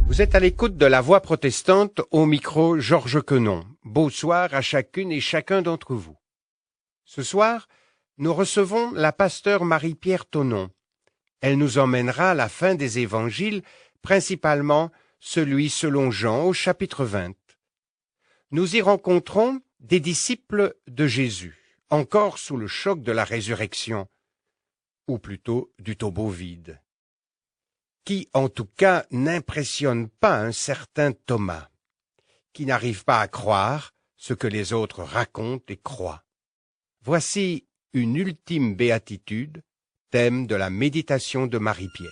Vous êtes à l'écoute de la Voix protestante, au micro Georges Quenon. Bonsoir à chacune et chacun d'entre vous. Ce soir, nous recevons la pasteure Marie-Pierre Thonon. Elle nous emmènera à la fin des évangiles, principalement celui selon Jean au chapitre 20. Nous y rencontrons des disciples de Jésus, encore sous le choc de la résurrection, ou plutôt du tombeau vide, qui en tout cas n'impressionne pas un certain Thomas, qui n'arrive pas à croire ce que les autres racontent et croient. Voici une ultime béatitude, thème de la méditation de Marie-Pierre.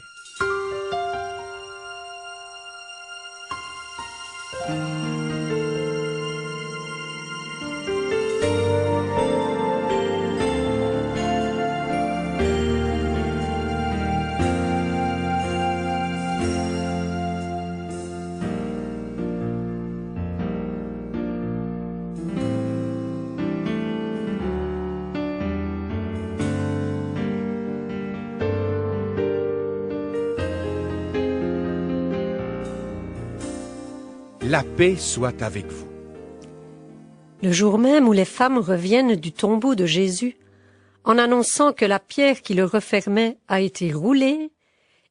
La paix soit avec vous. Le jour même où les femmes reviennent du tombeau de Jésus, en annonçant que la pierre qui le refermait a été roulée,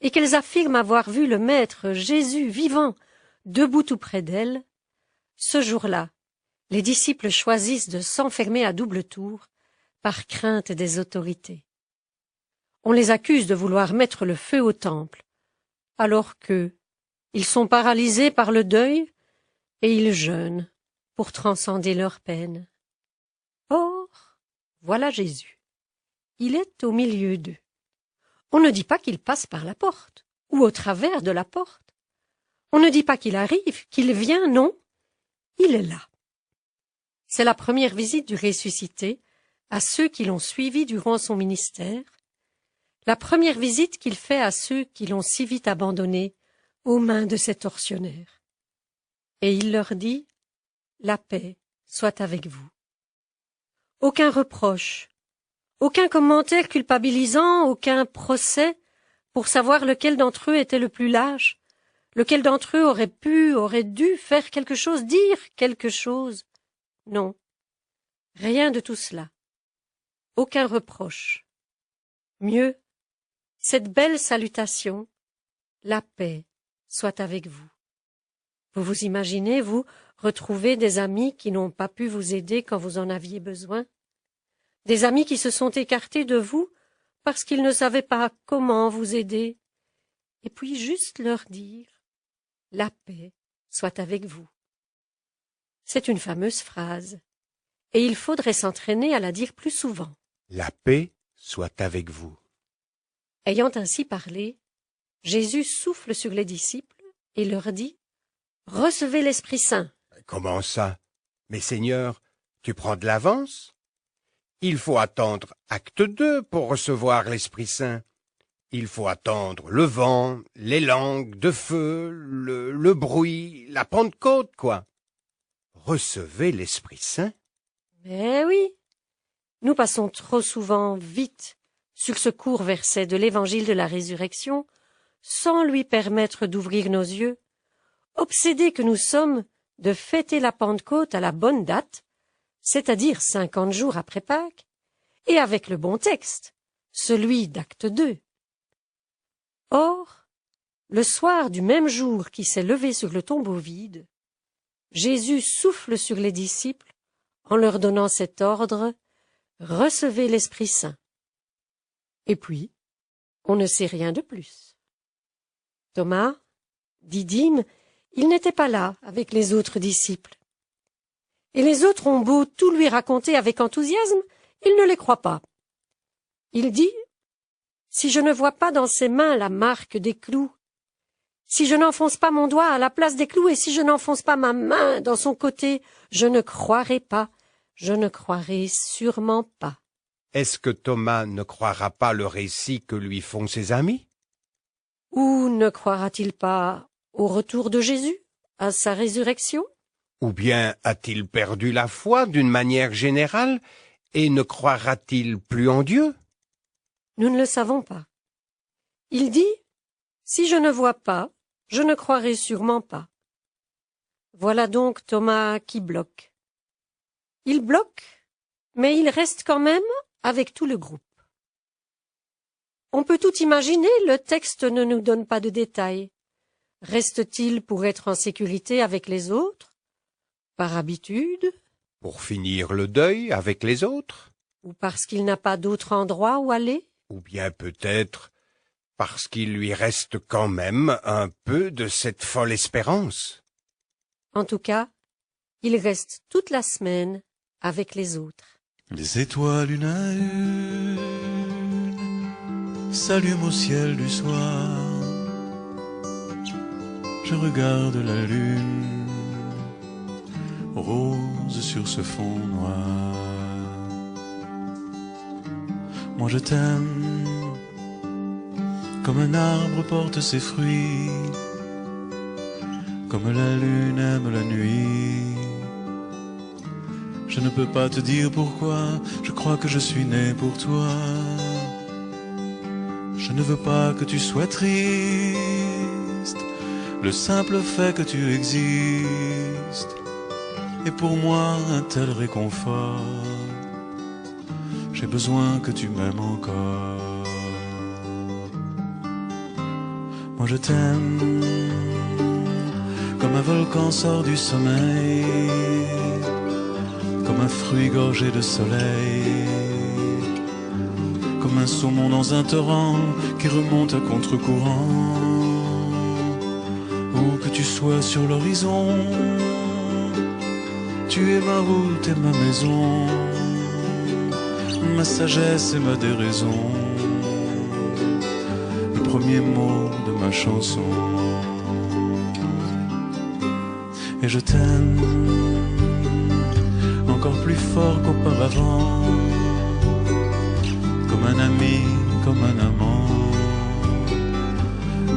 et qu'elles affirment avoir vu le Maître Jésus vivant, debout tout près d'elles, ce jour-là, les disciples choisissent de s'enfermer à double tour, par crainte des autorités. On les accuse de vouloir mettre le feu au temple, alors qu'eux, ils sont paralysés par le deuil, et ils jeûnent pour transcender leur peine. Or, voilà Jésus. Il est au milieu d'eux. On ne dit pas qu'il passe par la porte, ou au travers de la porte. On ne dit pas qu'il arrive, qu'il vient, non. Il est là. C'est la première visite du ressuscité à ceux qui l'ont suivi durant son ministère, la première visite qu'il fait à ceux qui l'ont si vite abandonné aux mains de ces tortionnaires. Et il leur dit, « La paix soit avec vous. » Aucun reproche, aucun commentaire culpabilisant, aucun procès pour savoir lequel d'entre eux était le plus lâche, lequel d'entre eux aurait dû faire quelque chose, dire quelque chose. Non, rien de tout cela. Aucun reproche. Mieux, cette belle salutation, « La paix soit avec vous. » Vous vous imaginez, vous, retrouver des amis qui n'ont pas pu vous aider quand vous en aviez besoin? Des amis qui se sont écartés de vous parce qu'ils ne savaient pas comment vous aider? Et puis juste leur dire « La paix soit avec vous ». C'est une fameuse phrase, et il faudrait s'entraîner à la dire plus souvent. La paix soit avec vous. Ayant ainsi parlé, Jésus souffle sur les disciples et leur dit « Recevez l'Esprit Saint. » Comment ça? Mais Seigneur, tu prends de l'avance? Il faut attendre acte 2 pour recevoir l'Esprit Saint. Il faut attendre le vent, les langues de feu, le bruit, la Pentecôte, quoi. Recevez l'Esprit Saint? Mais oui, nous passons trop souvent vite sur ce court verset de l'Évangile de la Résurrection, sans lui permettre d'ouvrir nos yeux, obsédés que nous sommes de fêter la Pentecôte à la bonne date, c'est-à-dire 50 jours après Pâques, et avec le bon texte, celui d'acte 2. Or, le soir du même jour qui s'est levé sur le tombeau vide, Jésus souffle sur les disciples en leur donnant cet ordre « Recevez l'Esprit Saint ». Et puis, on ne sait rien de plus. Thomas, Didyme, il n'était pas là avec les autres disciples. Et les autres ont beau tout lui raconter avec enthousiasme, il ne les croit pas. Il dit, « Si je ne vois pas dans ses mains la marque des clous, si je n'enfonce pas mon doigt à la place des clous et si je n'enfonce pas ma main dans son côté, je ne croirai pas, je ne croirai sûrement pas. » Est-ce que Thomas ne croira pas le récit que lui font ses amis? Ou ne croira-t-il pas au retour de Jésus, à sa résurrection? Ou bien a-t-il perdu la foi d'une manière générale et ne croira-t-il plus en Dieu? Nous ne le savons pas. Il dit « Si je ne vois pas, je ne croirai sûrement pas. Voilà donc Thomas qui bloque. Il bloque, mais il reste quand même avec tout le groupe. On peut tout imaginer, le texte ne nous donne pas de détails. Reste-t-il pour être en sécurité avec les autres? Par habitude? Pour finir le deuil avec les autres? Ou parce qu'il n'a pas d'autre endroit où aller? Ou bien peut-être parce qu'il lui reste quand même un peu de cette folle espérance. En tout cas, il reste toute la semaine avec les autres. Les étoiles une à une s'allument au ciel du soir. Je regarde la lune rose sur ce fond noir. Moi je t'aime comme un arbre porte ses fruits, comme la lune aime la nuit. Je ne peux pas te dire pourquoi, je crois que je suis né pour toi. Je ne veux pas que tu sois triste, le simple fait que tu existes est pour moi un tel réconfort. J'ai besoin que tu m'aimes encore. Moi je t'aime comme un volcan sort du sommeil, comme un fruit gorgé de soleil, comme un saumon dans un torrent qui remonte à contre-courant. Où que tu sois sur l'horizon, tu es ma route et ma maison, ma sagesse et ma déraison, le premier mot de ma chanson. Et je t'aime encore plus fort qu'auparavant, comme un ami, comme un amant,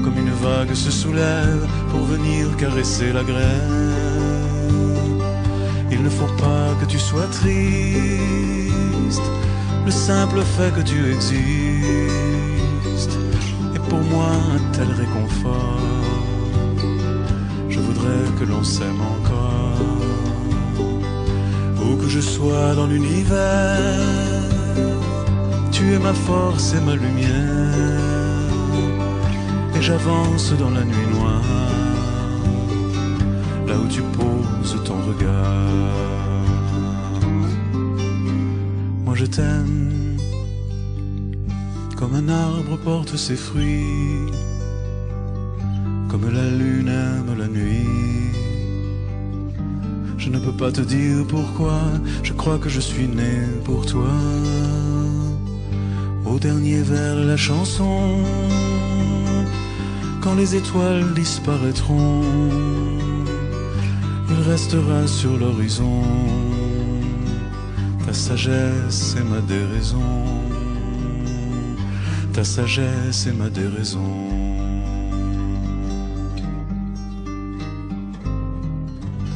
comme une vague se soulève pour venir caresser la grève. Il ne faut pas que tu sois triste, le simple fait que tu existes est pour moi un tel réconfort. Je voudrais que l'on s'aime encore, où que je sois dans l'univers, tu es ma force et ma lumière, et j'avance dans la nuit noire, là où tu poses ton regard. Moi je t'aime comme un arbre porte ses fruits, comme la lune aime la nuit. Je ne peux pas te dire pourquoi, je crois que je suis né pour toi. Au dernier vers de la chanson, quand les étoiles disparaîtront, il restera sur l'horizon ta sagesse et ma déraison, ta sagesse et ma déraison.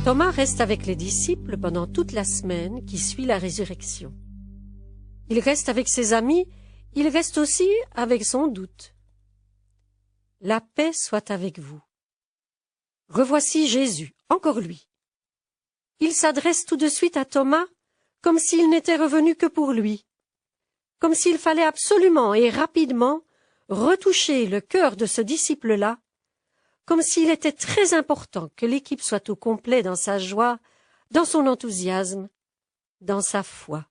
Thomas reste avec les disciples pendant toute la semaine qui suit la résurrection. Il reste avec ses amis, il reste aussi avec son doute. La paix soit avec vous. Revoici Jésus, encore lui. Il s'adresse tout de suite à Thomas comme s'il n'était revenu que pour lui, comme s'il fallait absolument et rapidement retoucher le cœur de ce disciple-là, comme s'il était très important que l'équipe soit au complet dans sa joie, dans son enthousiasme, dans sa foi.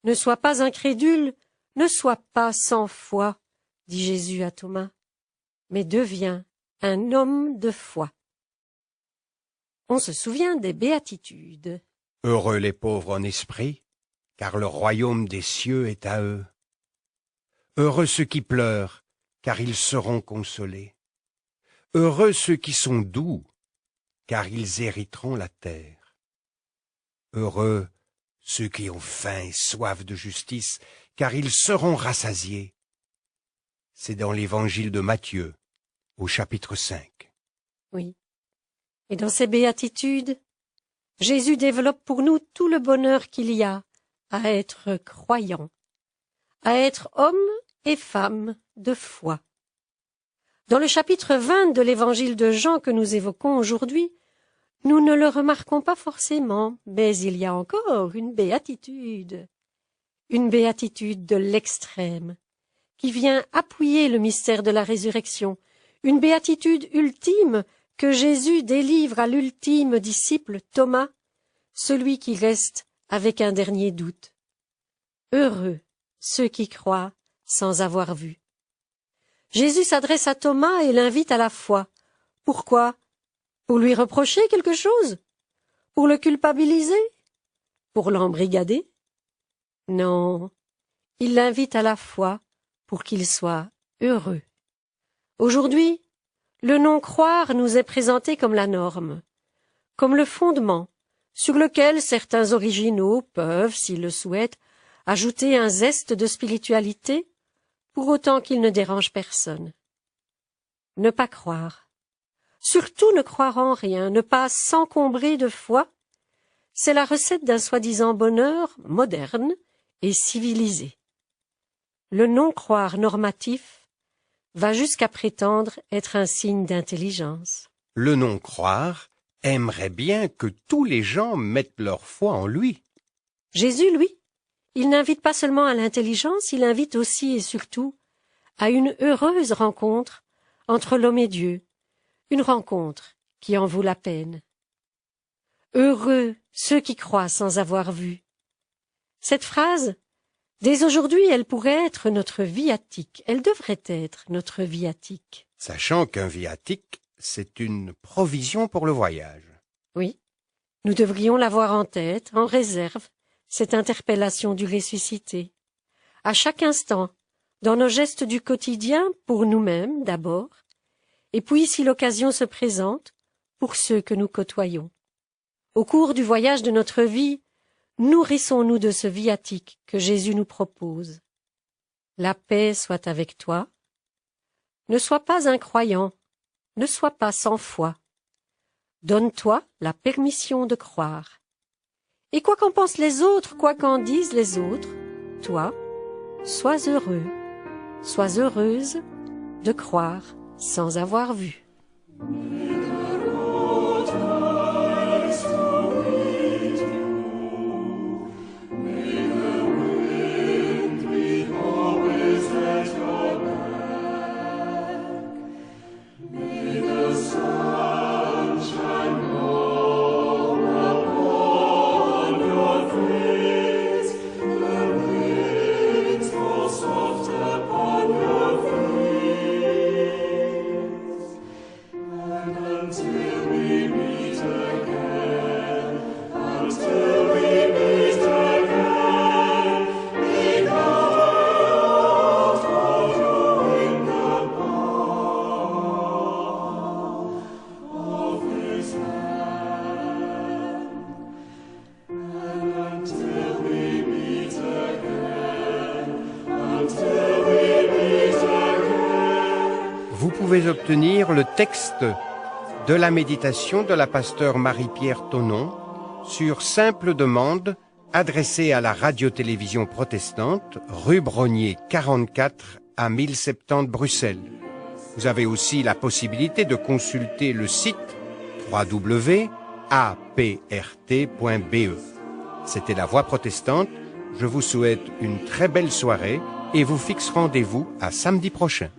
Ne sois pas incrédule, ne sois pas sans foi, dit Jésus à Thomas, mais deviens un homme de foi. On se souvient des béatitudes. Heureux les pauvres en esprit, car le royaume des cieux est à eux. Heureux ceux qui pleurent, car ils seront consolés. Heureux ceux qui sont doux, car ils hériteront la terre. Heureux ceux qui ont faim et soif de justice, car ils seront rassasiés. C'est dans l'évangile de Matthieu, au chapitre 5. Oui. Et dans ces béatitudes, Jésus développe pour nous tout le bonheur qu'il y a à être croyant, à être homme et femme de foi. Dans le chapitre 20 de l'évangile de Jean que nous évoquons aujourd'hui, nous ne le remarquons pas forcément, mais il y a encore une béatitude de l'extrême, qui vient appuyer le mystère de la résurrection, une béatitude ultime que Jésus délivre à l'ultime disciple Thomas, celui qui reste avec un dernier doute. Heureux ceux qui croient sans avoir vu. Jésus s'adresse à Thomas et l'invite à la foi. Pourquoi? Pour lui reprocher quelque chose? Pour le culpabiliser? Pour l'embrigader? Non, il l'invite à la foi pour qu'il soit heureux. Aujourd'hui, le non-croire nous est présenté comme la norme, comme le fondement sur lequel certains originaux peuvent, s'ils le souhaitent, ajouter un zeste de spiritualité, pour autant qu'il ne dérange personne. Ne pas croire, surtout ne croire en rien, ne pas s'encombrer de foi, c'est la recette d'un soi-disant bonheur moderne et civilisé. Le non-croire normatif va jusqu'à prétendre être un signe d'intelligence. Le non-croire aimerait bien que tous les gens mettent leur foi en lui. Jésus, lui, il n'invite pas seulement à l'intelligence, il invite aussi et surtout à une heureuse rencontre entre l'homme et Dieu, une rencontre qui en vaut la peine. Heureux ceux qui croient sans avoir vu. Cette phrase, dès aujourd'hui, elle pourrait être notre viatique, elle devrait être notre viatique. Sachant qu'un viatique, c'est une provision pour le voyage. Oui, nous devrions l'avoir en tête, en réserve, cette interpellation du ressuscité. À chaque instant, dans nos gestes du quotidien, pour nous-mêmes d'abord, et puis, si l'occasion se présente, pour ceux que nous côtoyons. Au cours du voyage de notre vie, nourrissons-nous de ce viatique que Jésus nous propose. La paix soit avec toi. Ne sois pas incroyant, ne sois pas sans foi. Donne-toi la permission de croire. Et quoi qu'en pensent les autres, quoi qu'en disent les autres, toi, sois heureux, sois heureuse de croire sans avoir vu. Vous pouvez obtenir le texte de la méditation de la pasteure Marie-Pierre Thonon sur simple demande adressée à la radio-télévision protestante, rue Brognier 44 à 1070 Bruxelles. Vous avez aussi la possibilité de consulter le site www.aprt.be. C'était La Voix protestante. Je vous souhaite une très belle soirée et vous fixe rendez-vous à samedi prochain.